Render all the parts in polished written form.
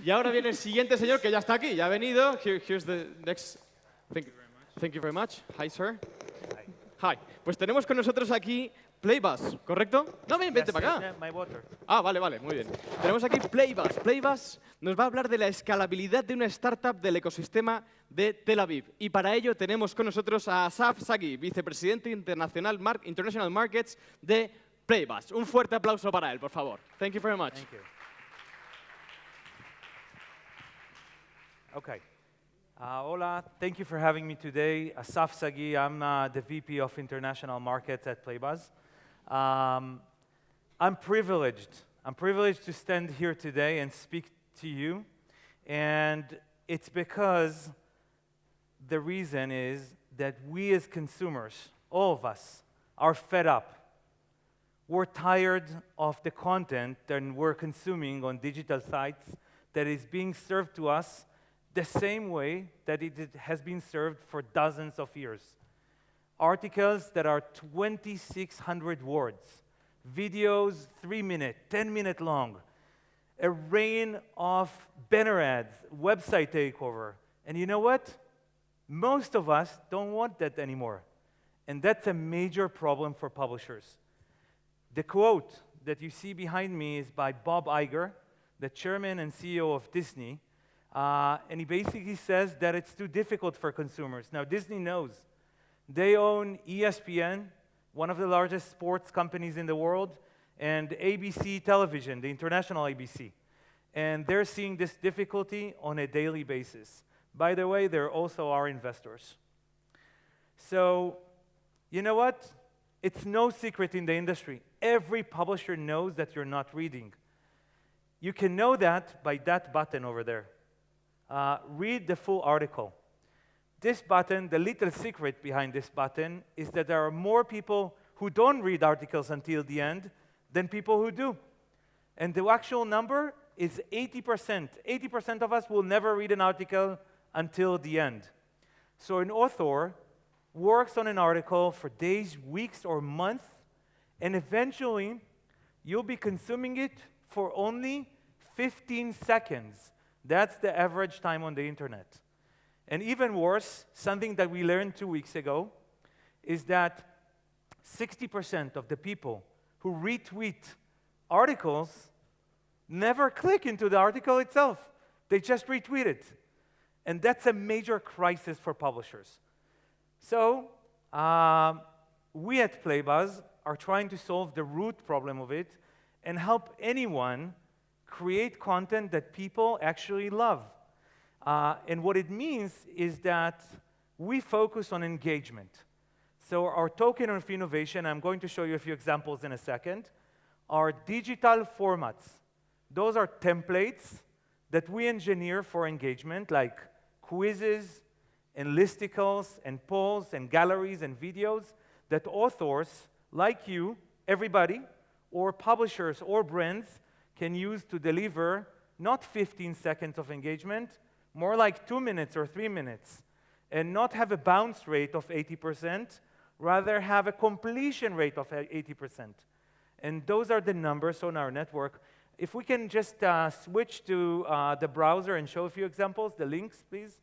Y ahora viene el siguiente señor que ya está aquí, ya ha venido. Here's the next. Thank you very much. Hi, sir. Hi. Pues tenemos con nosotros aquí Playbus, ¿correcto? No, vente para acá. My water. Ah, vale, muy bien. Tenemos aquí Playbus. Playbus nos va a hablar de la escalabilidad de una startup del ecosistema de Tel Aviv. Y para ello tenemos con nosotros a Asaf Sagi, vicepresidente International Markets de Playbus. Un fuerte aplauso para él, por favor. Thank you very much. Thank you. Okay. Hola, thank you for having me today. Asaf Sagi, I'm the VP of International Markets at Playbus. I'm privileged. I'm privileged to stand here today and speak to you. And it's because the reason is that we as consumers, all of us, are fed up. We're tired of the content that we're consuming on digital sites that is being served to us the same way that it has been served for dozens of years. Articles that are 2,600 words, videos 3-minute, 10-minute long, a rain of banner ads, website takeover. And you know what? Most of us don't want that anymore. And that's a major problem for publishers. The quote that you see behind me is by Bob Iger, the chairman and CEO of Disney. And he basically says that it's too difficult for consumers. Now, Disney knows. They own ESPN, one of the largest sports companies in the world, and ABC Television, the international ABC. And they're seeing this difficulty on a daily basis. By the way, they're also our investors. So, you know what? It's no secret in the industry. Every publisher knows that you're not reading. You can know that by that button over there. Read the full article. This button, the little secret behind this button, is that there are more people who don't read articles until the end than people who do. And the actual number is 80%. 80% of us will never read an article until the end. So an author works on an article for days, weeks, or months, and eventually you'll be consuming it for only 15 seconds. That's the average time on the internet. And even worse, something that we learned 2 weeks ago, is that 60% of the people who retweet articles never click into the article itself. They just retweet it. And that's a major crisis for publishers. So we at Playbus are trying to solve the root problem of it and help anyone create content that people actually love. And what it means is that we focus on engagement. So our token of innovation, I'm going to show you a few examples in a second, are digital formats. Those are templates that we engineer for engagement, like quizzes and listicles and polls and galleries and videos that authors like you, everybody, or publishers or brands can use to deliver not 15 seconds of engagement, more like 2 minutes or 3 minutes, and not have a bounce rate of 80%, rather have a completion rate of 80%. And those are the numbers on our network. If we can just switch to the browser and show a few examples, the links, please.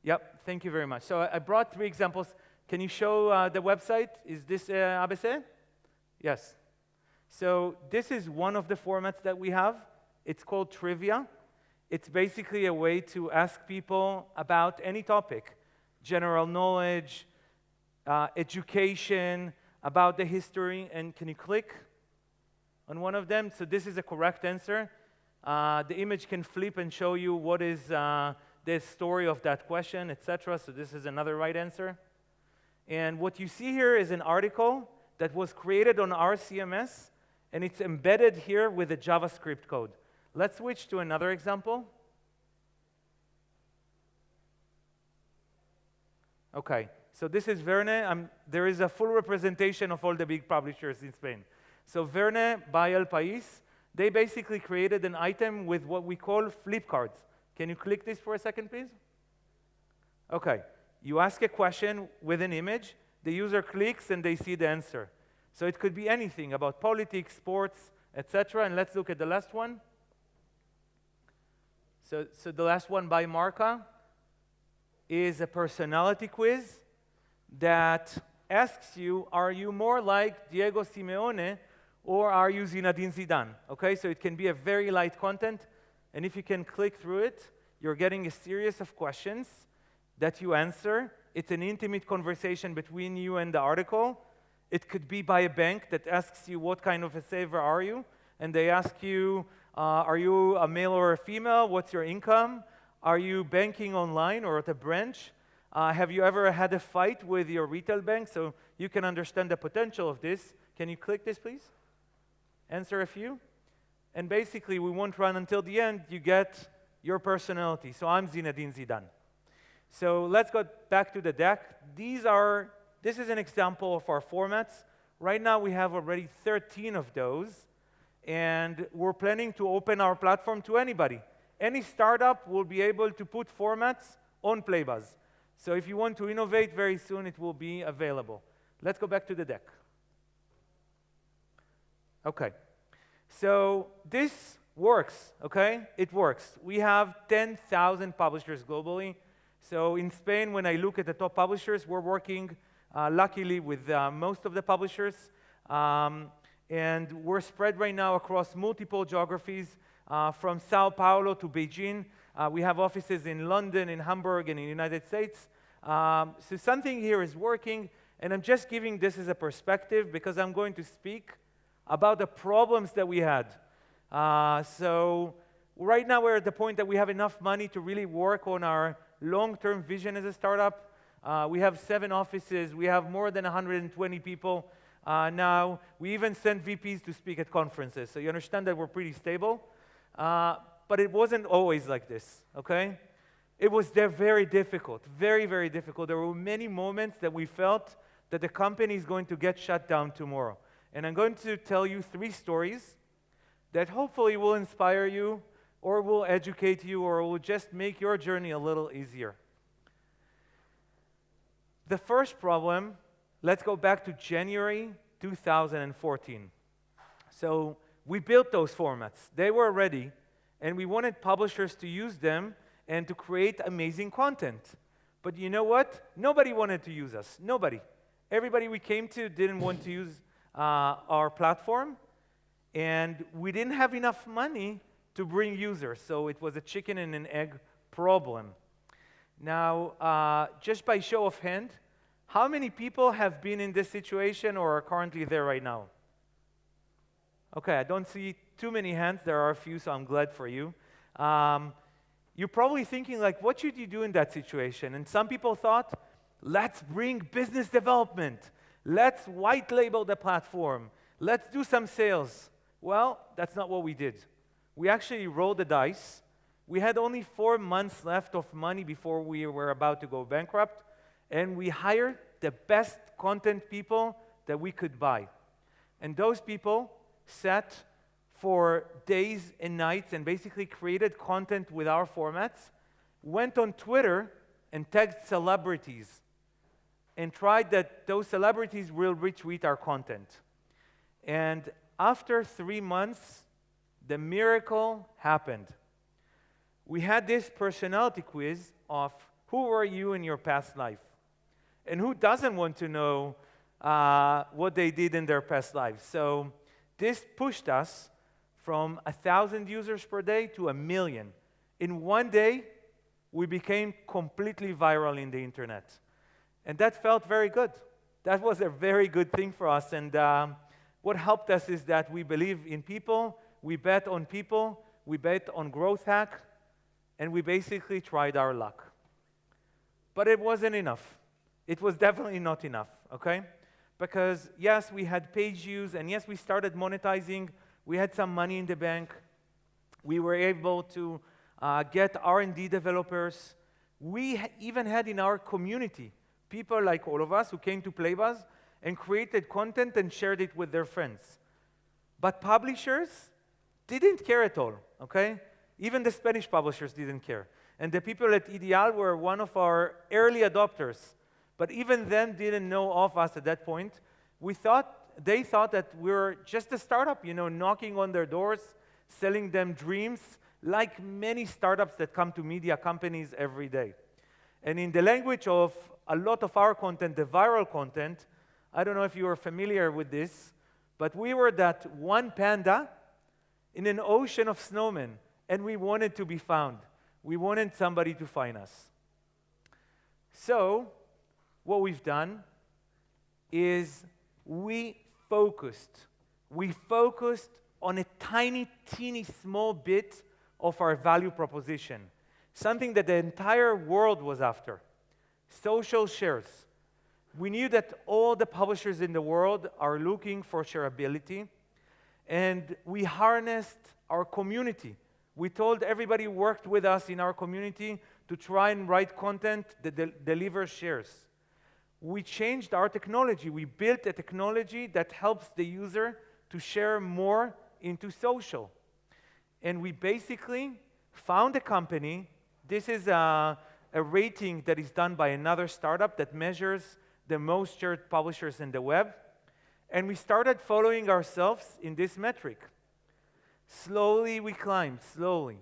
Yep, thank you very much. So I brought 3 examples. Can you show the website? Is this ABC? Yes. So this is one of the formats that we have. It's called Trivia. It's basically a way to ask people about any topic, general knowledge, education, about the history. And can you click on one of them? So this is a correct answer. The image can flip and show you what is the story of that question, etc. So this is another right answer. And what you see here is an article that was created on our CMS, and it's embedded here with a JavaScript code. Let's switch to another example. Okay, so this is Verne. There is a full representation of all the big publishers in Spain. So Verne by El País, they basically created an item with what we call flip cards. Can you click this for a second, please? Okay, you ask a question with an image, the user clicks and they see the answer. So it could be anything about politics, sports, etc. And let's look at the last one. So the last one by Marca is a personality quiz that asks you, are you more like Diego Simeone or are you Zinedine Zidane? Okay, so it can be a very light content, and if you can click through it, you're getting a series of questions that you answer. It's an intimate conversation between you and the article. It could be by a bank that asks you, what kind of a saver are you? And they ask you, are you a male or a female? What's your income? Are you banking online or at a branch? Have you ever had a fight with your retail bank? So you can understand the potential of this. Can you click this, please? Answer a few. And basically, we won't run until the end. You get your personality. So I'm Zinedine Zidane. So let's go back to the deck. This is an example of our formats. Right now, we have already 13 of those. And we're planning to open our platform to anybody. Any startup will be able to put formats on Playbuzz. So if you want to innovate, very soon it will be available. Let's go back to the deck. Okay. So this works, okay? It works. We have 10,000 publishers globally. So in Spain, when I look at the top publishers, we're working, luckily, with most of the publishers. And we're spread right now across multiple geographies, from Sao Paulo to Beijing. We have offices in London, in Hamburg, and in the United States. So something here is working, and I'm just giving this as a perspective because I'm going to speak about the problems that we had. So right now we're at the point that we have enough money to really work on our long-term vision as a startup. We have 7 offices. We have more than 120 people now. We even send VPs to speak at conferences. So you understand that we're pretty stable. But it wasn't always like this, okay? It was very difficult, very, very difficult. There were many moments that we felt that the company is going to get shut down tomorrow. And I'm going to tell you 3 stories that hopefully will inspire you, or will educate you, or will just make your journey a little easier. The first problem, let's go back to January 2014. So we built those formats. They were ready, and we wanted publishers to use them and to create amazing content. But you know what? Nobody wanted to use us. Nobody. Everybody we came to didn't want to use our platform, and we didn't have enough money to bring users. So it was a chicken and an egg problem. Now, just by show of hand, how many people have been in this situation or are currently there right now? Okay, I don't see too many hands. There are a few, so I'm glad for you. You're probably thinking, like, what should you do in that situation? And some people thought, let's bring business development. Let's white label the platform. Let's do some sales. Well, that's not what we did. We actually rolled the dice. We had only 4 months left of money before we were about to go bankrupt, and we hired the best content people that we could buy. And those people sat for days and nights and basically created content with our formats, went on Twitter and tagged celebrities, and tried that those celebrities will retweet our content. And after 3 months, the miracle happened. We had this personality quiz of who were you in your past life? And who doesn't want to know what they did in their past lives? So this pushed us from 1,000 users per day to 1 million. In one day, we became completely viral in the internet. And that felt very good. That was a very good thing for us. And what helped us is that we believe in people, we bet on people, we bet on growth hack, and we basically tried our luck. But it wasn't enough. It was definitely not enough, okay? Because yes, we had page views, and yes, we started monetizing. We had some money in the bank. We were able to get R&D developers. We even had in our community people like all of us who came to Playbuzz and created content and shared it with their friends. But publishers didn't care at all, okay? Even the Spanish publishers didn't care. And the people at Ideal were one of our early adopters, but even then didn't know of us at that point. They thought that we were just a startup, knocking on their doors, selling them dreams, like many startups that come to media companies every day. And in the language of a lot of our content, the viral content, I don't know if you are familiar with this, but we were that one panda in an ocean of snowmen, and we wanted to be found. We wanted somebody to find us. So, what we've done is we focused on a tiny, teeny, small bit of our value proposition, something that the entire world was after: social shares. We knew that all the publishers in the world are looking for shareability, and we harnessed our community. We told everybody who worked with us in our community to try and write content that delivers shares. We changed our technology. We built a technology that helps the user to share more into social. And we basically found a company. This is a rating that is done by another startup that measures the most shared publishers in the web. And we started following ourselves in this metric. Slowly we climbed, slowly.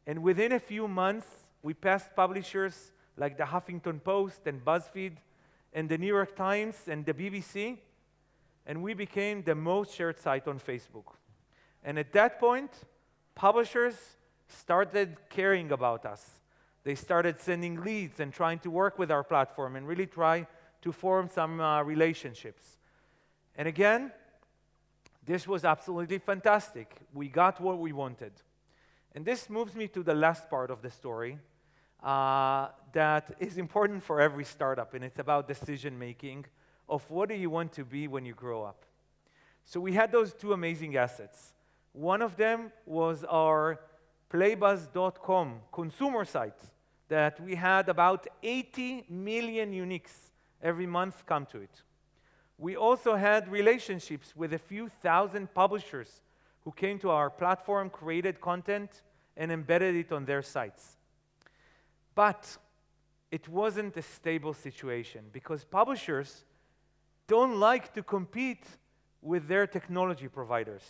And within a few months, we passed publishers like the Huffington Post and BuzzFeed and the New York Times and the BBC, and we became the most shared site on Facebook. And at that point, publishers started caring about us. They started sending leads and trying to work with our platform and really try to form some relationships. And again, this was absolutely fantastic. We got what we wanted. And this moves me to the last part of the story that is important for every startup, and it's about decision-making of what do you want to be when you grow up. So we had those two amazing assets. One of them was our playbuzz.com consumer site that we had about 80 million uniques every month come to it. We also had relationships with a few thousand publishers who came to our platform, created content, and embedded it on their sites. But it wasn't a stable situation because publishers don't like to compete with their technology providers.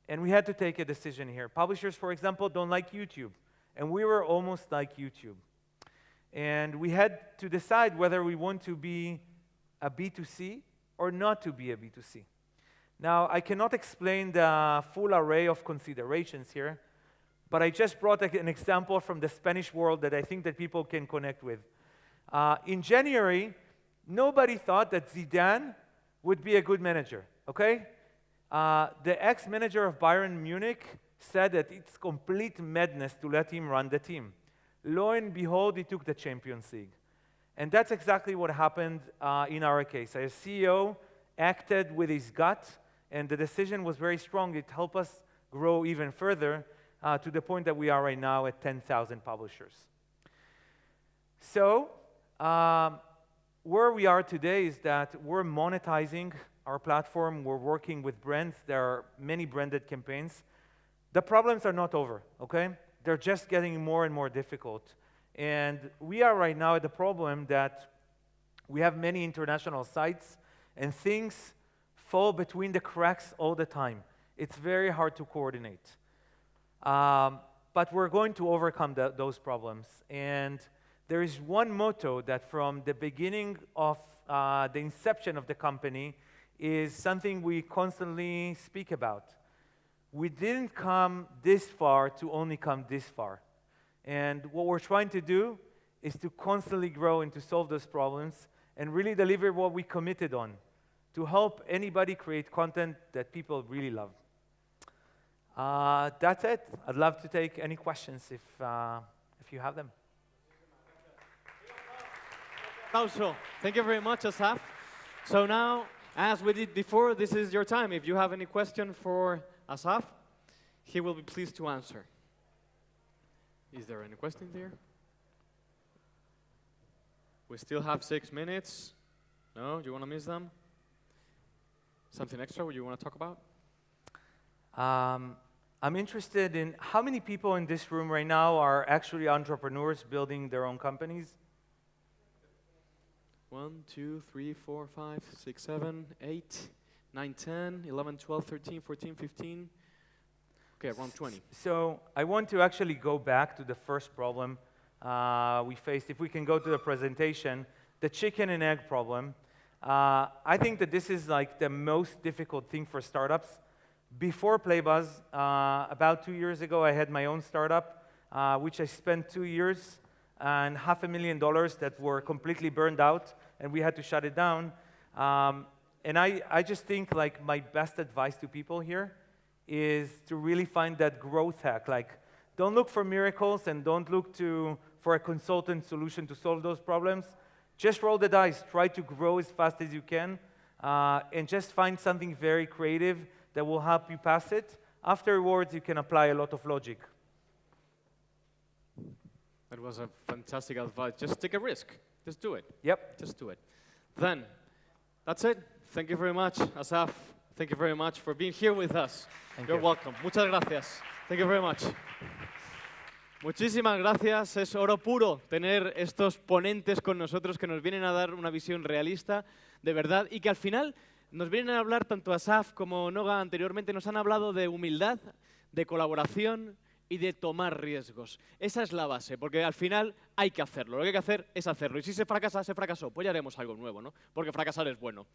And we had to take a decision here. Publishers, for example, don't like YouTube, and we were almost like YouTube. And we had to decide whether we want to be a B2C or not to be a B2C. Now, I cannot explain the full array of considerations here, but I just brought an example from the Spanish world that I think that people can connect with. In January, nobody thought that Zidane would be a good manager, okay? The ex-manager of Bayern Munich said that it's complete madness to let him run the team. Lo and behold, he took the Champions League. And that's exactly what happened in our case. Our CEO acted with his gut, and the decision was very strong. It helped us grow even further to the point that we are right now at 10,000 publishers. So, where we are today is that we're monetizing our platform. We're working with brands. There are many branded campaigns. The problems are not over, okay? They're just getting more and more difficult. And we are right now at the problem that we have many international sites and things fall between the cracks all the time. It's very hard to coordinate. But we're going to overcome those problems. And there is one motto that from the beginning of the inception of the company is something we constantly speak about. We didn't come this far to only come this far. And what we're trying to do is to constantly grow and to solve those problems and really deliver what we committed on, to help anybody create content that people really love. That's it. I'd love to take any questions if you have them. Also, thank you very much, Asaf. So now, as we did before, this is your time. If you have any question for Asaf, he will be pleased to answer. Is there any question there? We still have 6 minutes. No? Do you want to miss them? Something extra you want to talk about? I'm interested in how many people in this room right now are actually entrepreneurs building their own companies? 1, 2, 3, 4, 5, 6, 7, 8, 9, 10, 11, 12, 13, 14, 15. Okay, around 20. So I want to actually go back to the first problem we faced. If we can go to the presentation, the chicken and egg problem. I think that this is like the most difficult thing for startups. Before Playbuzz, about 2 years ago, I had my own startup, which I spent 2 years and $500,000 that were completely burned out, and we had to shut it down. And I just think like my best advice to people here is to really find that growth hack. Like, don't look for miracles and don't look for a consultant solution to solve those problems. Just roll the dice. Try to grow as fast as you can, and just find something very creative that will help you pass it. Afterwards, you can apply a lot of logic. That was a fantastic advice. Just take a risk. Just do it. Yep. Just do it. Then, that's it. Thank you very much, Asaf. Thank you very much for being here with us. You're welcome. Muchas gracias. Thank you very much. Muchísimas gracias. Es oro puro tener estos ponentes con nosotros que nos vienen a dar una visión realista, de verdad, y que al final nos vienen a hablar, tanto Asaf como Noga anteriormente, nos han hablado de humildad, de colaboración y de tomar riesgos. Esa es la base, porque al final hay que hacerlo. Lo que hay que hacer es hacerlo. Y si se fracasa, se fracasó. Pues ya haremos algo nuevo, ¿no? Porque fracasar es bueno.